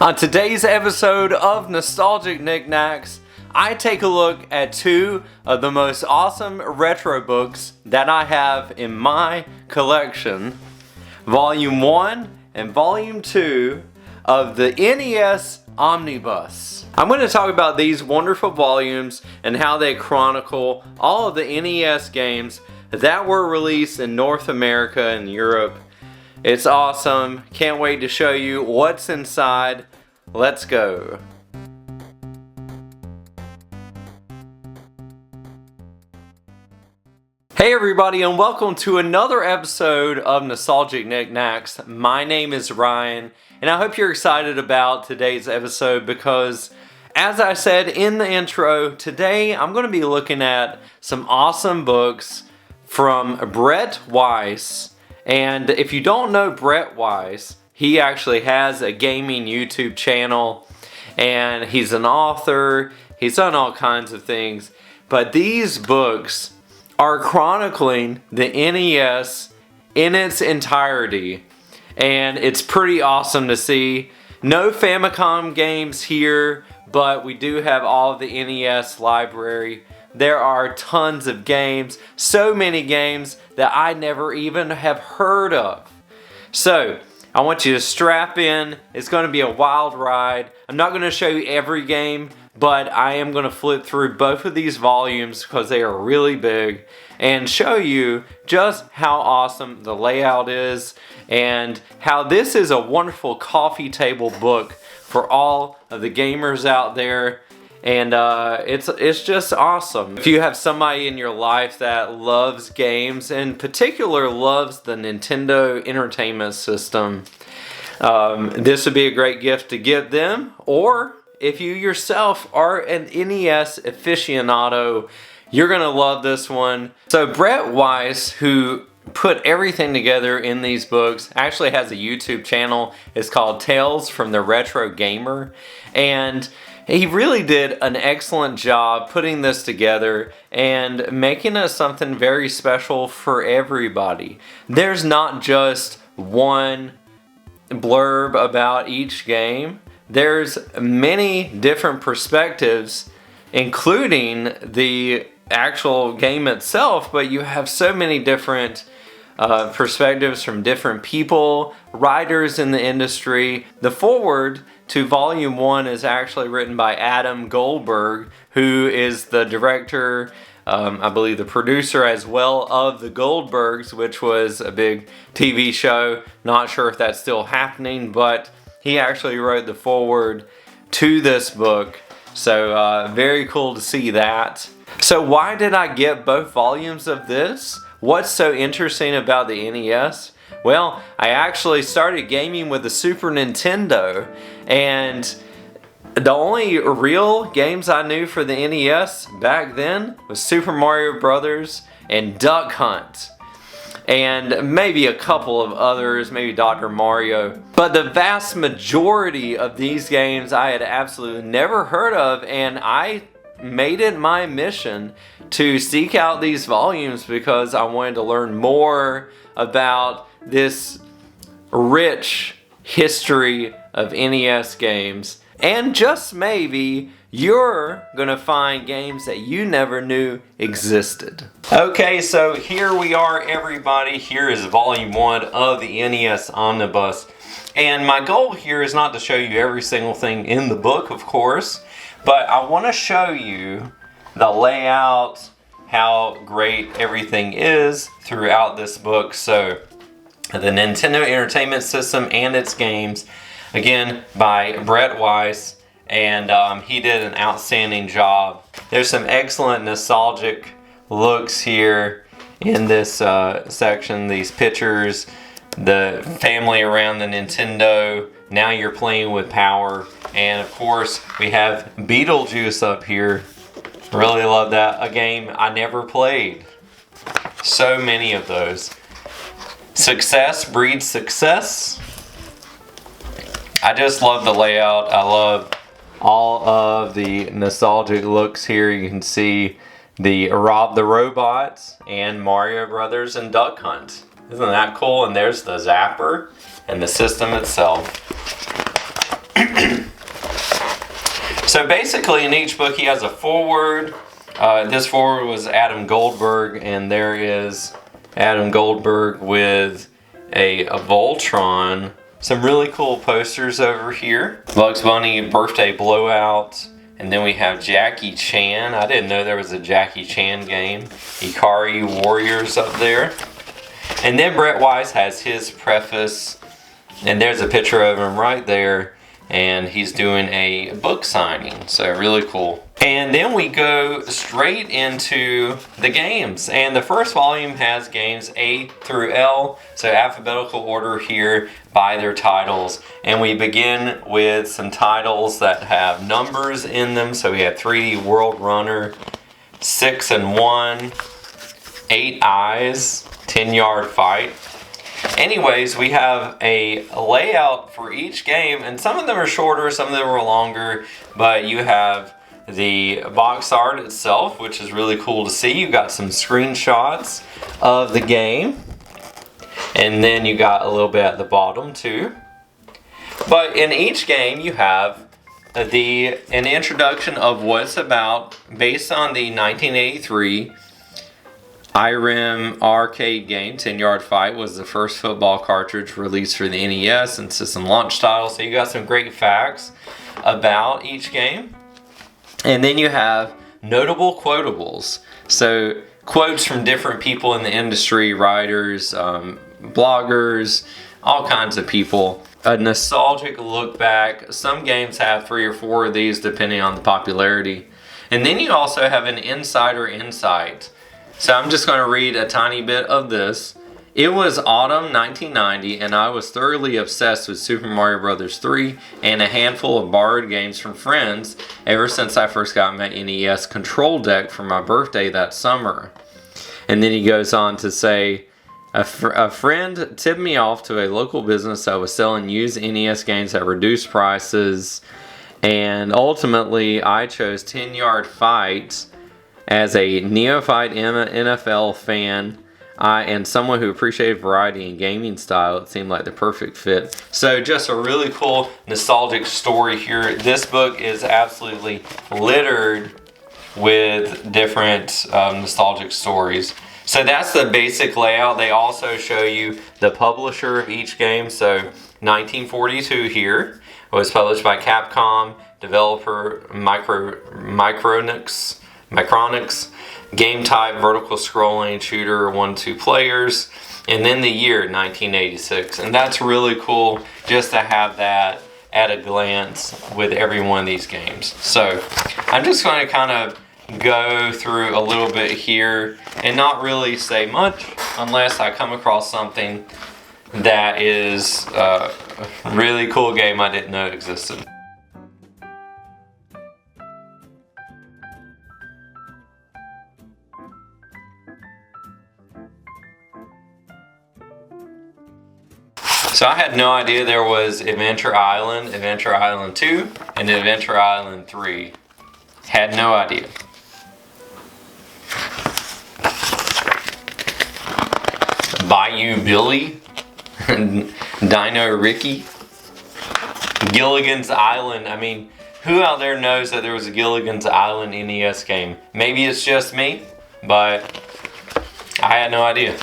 On today's episode of Nostalgic Nick-Nacks, I take a look at two of the most awesome retro books that I have in my collection. Volume 1 and Volume 2 of the NES Omnibus. I'm going to talk about these wonderful volumes and how they chronicle all of the NES games that were released in North America and Europe. It's awesome. Can't wait to show you what's inside. Let's go. Hey everybody, and welcome to another episode of Nostalgic Nick-Nacks. My name is Ryan, and I hope you're excited about today's episode because, as I said in the intro, today I'm going to be looking at some awesome books from Brett Weiss. And if you don't know Brett Weiss, he actually has a gaming YouTube channel, and he's an author. He's done all kinds of things, but these books are chronicling the NES in its entirety, and it's pretty awesome to see. No Famicom games here, but we do have all of the NES library. There are tons of games, so many games that I never even have heard of. So, I want you to strap in. It's going to be a wild ride. I'm not going to show you every game, but I am going to flip through both of these volumes because they are really big and show you just how awesome the layout is and how this is a wonderful coffee table book for all of the gamers out there. And it's just awesome. If you have somebody in your life that loves games, in particular loves the Nintendo Entertainment System, this would be a great gift to give them. Or if you yourself are an NES aficionado, you're going to love this one. So Brett Weiss, who put everything together in these books, actually has a YouTube channel. It's called Tales from the Retro Gamer. And he really did an excellent job putting this together and making it something very special for everybody. There's not just one blurb about each game. There's many different perspectives, including the actual game itself, but you have so many different perspectives from different people, writers in the industry. The foreword to Volume 1 is actually written by Adam Goldberg, who is the director, I believe the producer as well, of The Goldbergs, which was a big TV show. Not sure if that's still happening, but he actually wrote the foreword to this book. So very cool to see that. So why did I get both volumes of this? What's so interesting about the NES? Well, I actually started gaming with the Super Nintendo, and the only real games I knew for the NES back then was Super Mario Brothers and Duck Hunt, and maybe a couple of others, maybe Dr. Mario. But the vast majority of these games I had absolutely never heard of, and I made it my mission to seek out these volumes because I wanted to learn more about this rich history of NES games. And just maybe you're gonna find games that you never knew existed. Okay, so here we are, everybody. Here is Volume 1 of the NES Omnibus. And my goal here is not to show you every single thing in the book, of course, but I want to show you the layout, how great everything is throughout this book. So, the Nintendo Entertainment System and its games, again by Brett Weiss, and he did an outstanding job. There's some excellent nostalgic looks here in this section. These pictures, the family around the Nintendo, now you're playing with power, and of course we have Beetlejuice up here. Really love that. A game I never played. So many of those. Success breeds success. I just love the layout. I love all of the nostalgic looks here. You can see the Rob the Robots and Mario Brothers and Duck Hunt. Isn't that cool? And there's the zapper and the system itself. So basically in each book he has a foreword. This foreword was Adam Goldberg, and there is Adam Goldberg with a Voltron. Some really cool posters over here. Bugs Bunny birthday blowout. And then we have Jackie Chan. I didn't know there was a Jackie Chan game. Ikari Warriors up there. And then Brett Weiss has his preface. And there's a picture of him right there. And he's doing a book signing. So really cool. And then we go straight into the games. And the first volume has games A through L. So alphabetical order here by their titles. And we begin with some titles that have numbers in them. So we have 3D World Runner, 6 and 1, 8 Eyes, 10-Yard Fight. Anyways, we have a layout for each game, and some of them are shorter, some of them are longer, but you have the box art itself, which is really cool to see. You got some screenshots of the game, and then you got a little bit at the bottom too. But in each game you have an introduction of what it's about based on the 1983 IREM arcade game. 10-Yard Fight was the first football cartridge released for the NES and system launch style. So you got some great facts about each game. And then you have notable quotables. So quotes from different people in the industry, writers, bloggers, all kinds of people. A nostalgic look back. Some games have 3 or 4 of these depending on the popularity. And then you also have an insider insight. So I'm just going to read a tiny bit of this. It was autumn 1990 and I was thoroughly obsessed with Super Mario Bros. 3 and a handful of borrowed games from friends ever since I first got my NES control deck for my birthday that summer. And then he goes on to say, a friend tipped me off to a local business that was selling used NES games at reduced prices, and ultimately I chose 10-Yard Fight. As a neophyte NFL fan and someone who appreciated variety and gaming style, it seemed like the perfect fit. So just a really cool nostalgic story here. This book is absolutely littered with different nostalgic stories. So that's the basic layout. They also show you the publisher of each game. So 1942 here was published by Capcom, developer Micronix, game type, vertical scrolling, shooter, 1-2 players, and then the year 1986. And that's really cool just to have that at a glance with every one of these games. So I'm just going to kind of go through a little bit here and not really say much unless I come across something that is a really cool game I didn't know existed. So I had no idea there was Adventure Island 2, and Adventure Island 3. Had no idea. Bayou Billy, Dino Ricky, Gilligan's Island. I mean, who out there knows that there was a Gilligan's Island NES game? Maybe it's just me, but I had no idea.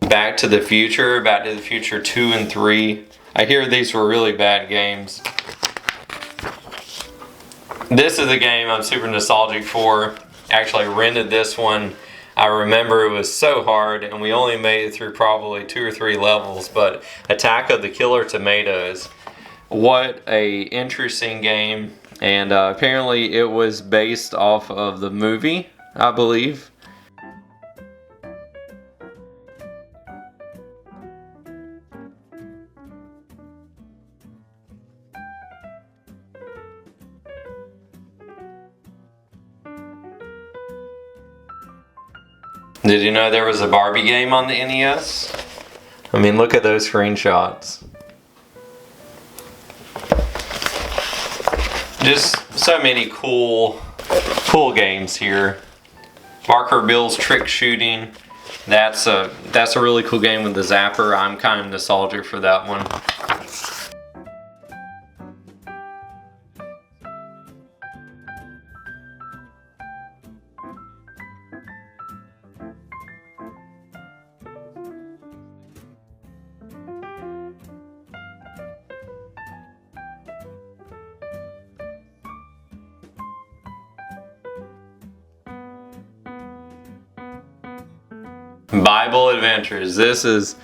Back to the Future 2 and 3. I hear these were really bad games. This is a game I'm super nostalgic for. Actually rented this one. I remember it was so hard and we only made it through probably 2 or 3 levels, but Attack of the Killer Tomatoes. What a interesting game. And apparently it was based off of the movie, I believe. Did you know there was a Barbie game on the NES? I mean, look at those screenshots. Just so many cool games here. Barker Bill's Trick Shooting. That's a really cool game with the zapper. I'm kind of nostalgic for that one. Bible Adventures. This is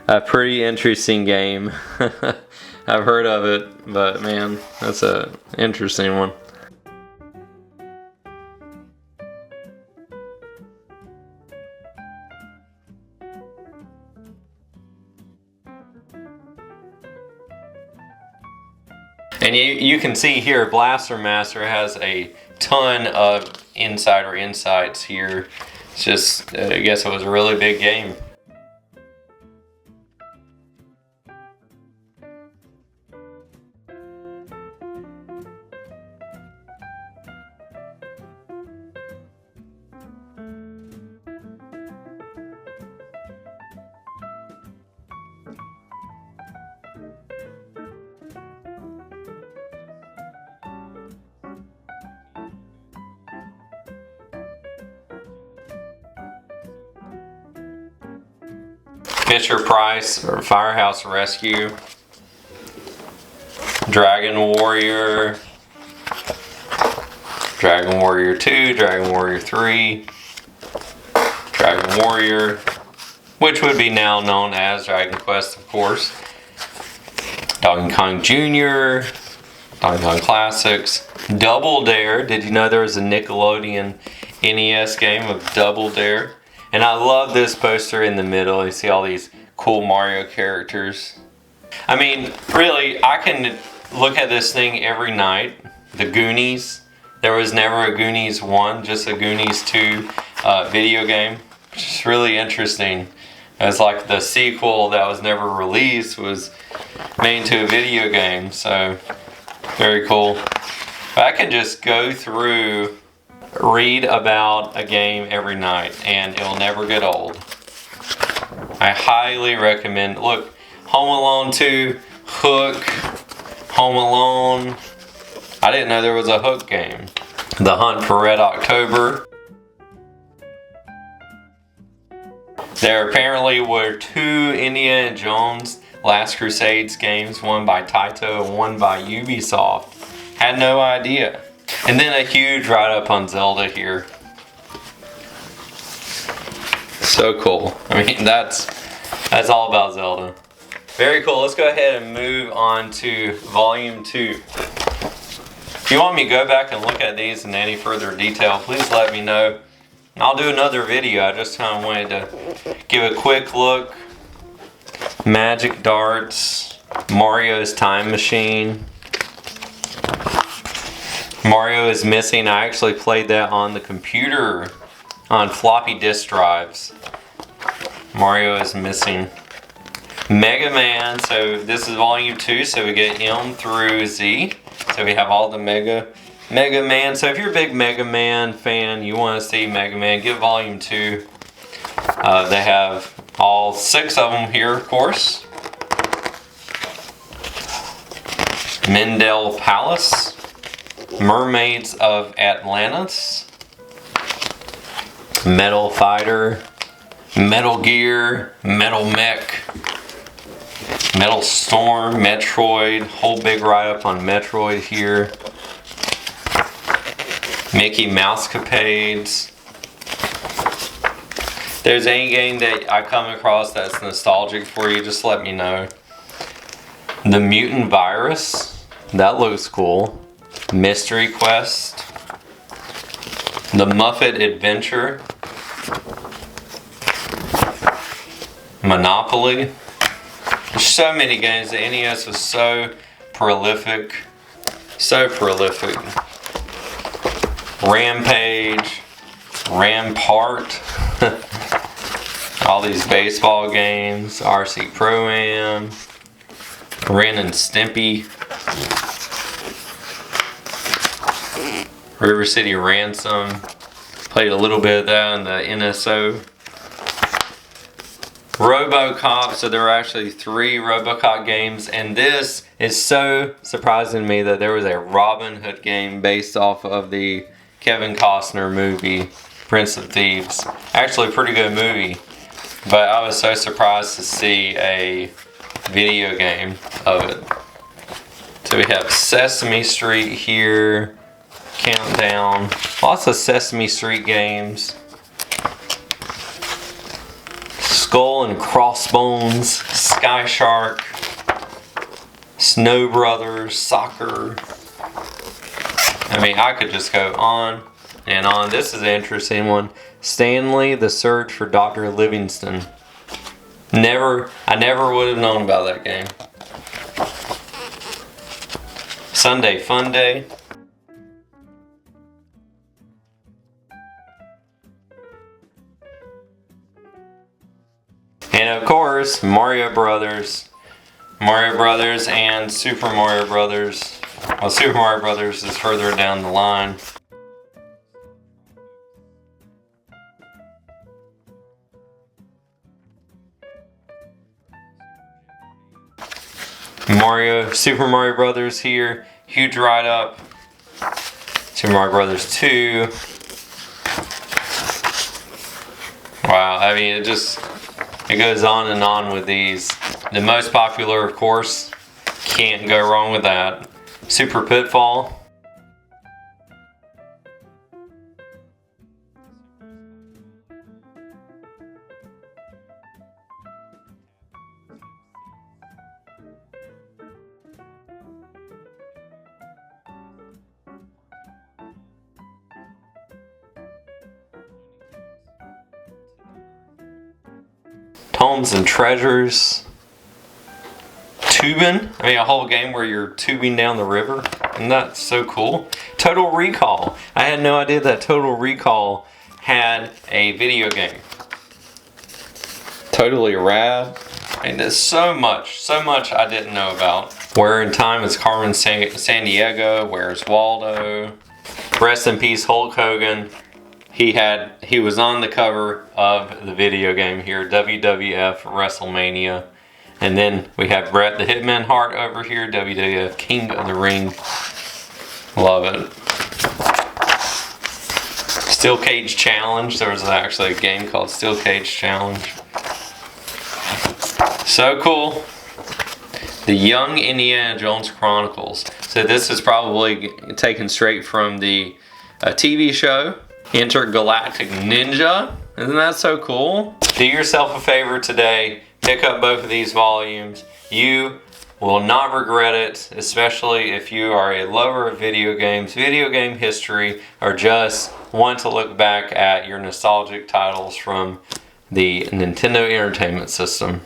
a pretty interesting game. I've heard of it, but man, that's an interesting one. And you can see here, Blaster Master has a ton of insider insights here. It's just, I guess it was a really big game. Fisher Price or Firehouse Rescue, Dragon Warrior, Dragon Warrior 2, Dragon Warrior 3, Dragon Warrior, which would be now known as Dragon Quest, of course, Donkey Kong Jr., Donkey Kong Classics, Double Dare. Did you know there was a Nickelodeon NES game of Double Dare? And I love this poster in the middle. You see all these cool Mario characters. I mean, really, I can look at this thing every night. The Goonies. There was never a Goonies 1, just a Goonies 2 video game. It's really interesting. It's like the sequel that was never released was made into a video game. So, very cool. But I can just go through, read about a game every night, and it'll never get old. I highly recommend. Look, Home Alone 2, Hook, Home Alone. I didn't know there was a Hook game. The Hunt for Red October. There apparently were 2 Indiana Jones Last Crusades games, one by Taito and one by Ubisoft. Had no idea. And then a huge write-up on Zelda here. So cool. I mean, that's all about Zelda. Very cool. Let's go ahead and move on to Volume 2. If you want me to go back and look at these in any further detail, please let me know. I'll do another video. I just kind of wanted to give a quick look. Magic Darts, Mario's Time Machine. Mario is Missing. I actually played that on the computer on floppy disk drives. Mario is Missing. Mega Man. So this is Volume 2, so we get M through Z. So we have all the Mega Man. So if you're a big Mega Man fan, you want to see Mega Man, get Volume 2. They have all 6 of them here, of course. Mendel Palace. Mermaids of Atlantis, Metal Fighter, Metal Gear, Metal Mech, Metal Storm, Metroid, whole big write-up on Metroid here, Mickey Mouse Capades. If there's any game that I come across that's nostalgic for you, just let me know. The Mutant Virus, that looks cool. Mystery Quest, The Muppet Adventure, Monopoly. There's so many games. The NES was so prolific. So prolific. Rampage, Rampart. All these baseball games, RC Pro-Am, Ren and Stimpy, River City Ransom. Played a little bit of that in the NSO. RoboCop, so there were actually 3 RoboCop games, and this is so surprising to me that there was a Robin Hood game based off of the Kevin Costner movie, Prince of Thieves. Actually a pretty good movie, but I was so surprised to see a video game of it. So we have Sesame Street here, Countdown, lots of Sesame Street games. Skull and Crossbones, Sky Shark, Snow Brothers, Soccer. I mean, I could just go on and on. This is an interesting one. Stanley, The Search for Dr. Livingston. I never would have known about that game. Sunday Fun Day. And of course, Mario Brothers and Super Mario Brothers. Well, Super Mario Brothers is further down the line. Super Mario Brothers here, huge write-up. Super Mario Brothers 2. Wow, I mean, it goes on and on with these. The most popular, of course, can't go wrong with that. Super Pitfall. Tomes and Treasures. Tubing. I mean, a whole game where you're tubing down the river. Isn't that so cool? Total Recall. I had no idea that Total Recall had a video game. Totally rad. I mean, there's so much I didn't know about. Where in Time is Carmen Sandiego. Where's Waldo? Rest in peace, Hulk Hogan. He was on the cover of the video game here, WWF WrestleMania. And then we have Bret the Hitman Hart over here, WWF King of the Ring. Love it. Steel Cage Challenge. There was actually a game called Steel Cage Challenge. So cool. The Young Indiana Jones Chronicles. So this is probably taken straight from the TV show. Intergalactic Ninja. Isn't that so cool? Do yourself a favor today. Pick up both of these volumes. You will not regret it, especially if you are a lover of video games, video game history, or just want to look back at your nostalgic titles from the Nintendo Entertainment System.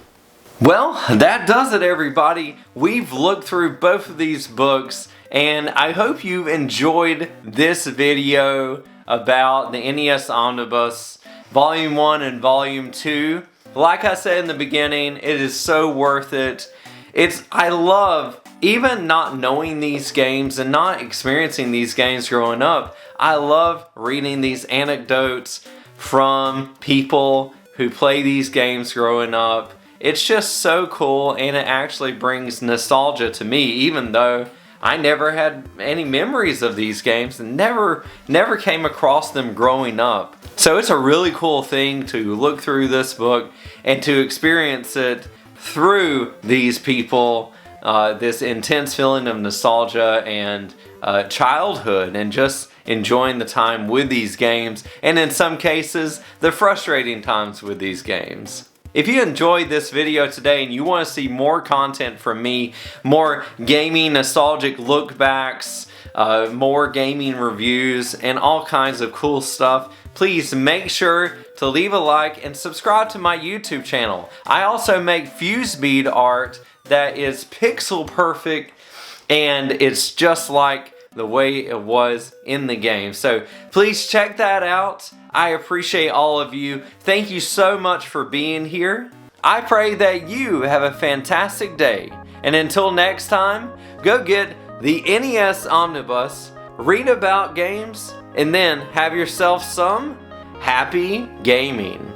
Well, that does it, everybody. We've looked through both of these books, and I hope you've enjoyed this video about the NES Omnibus Volume 1 and Volume 2. Like I said in the beginning, it is so worth it. I love, even not knowing these games and not experiencing these games growing up, I love reading these anecdotes from people who play these games growing up. It's just so cool, and it actually brings nostalgia to me, even though I never had any memories of these games and never came across them growing up. So it's a really cool thing to look through this book and to experience it through these people, this intense feeling of nostalgia and childhood, and just enjoying the time with these games, and in some cases, the frustrating times with these games. If you enjoyed this video today and you want to see more content from me, more gaming nostalgic look backs, more gaming reviews, and all kinds of cool stuff, please make sure to leave a like and subscribe to my YouTube channel. I also make fuse bead art that is pixel perfect, and it's just like the way it was in the game. So please check that out. I appreciate all of you. Thank you so much for being here. I pray that you have a fantastic day. And until next time, go get the NES Omnibus, read about games, and then have yourself some happy gaming.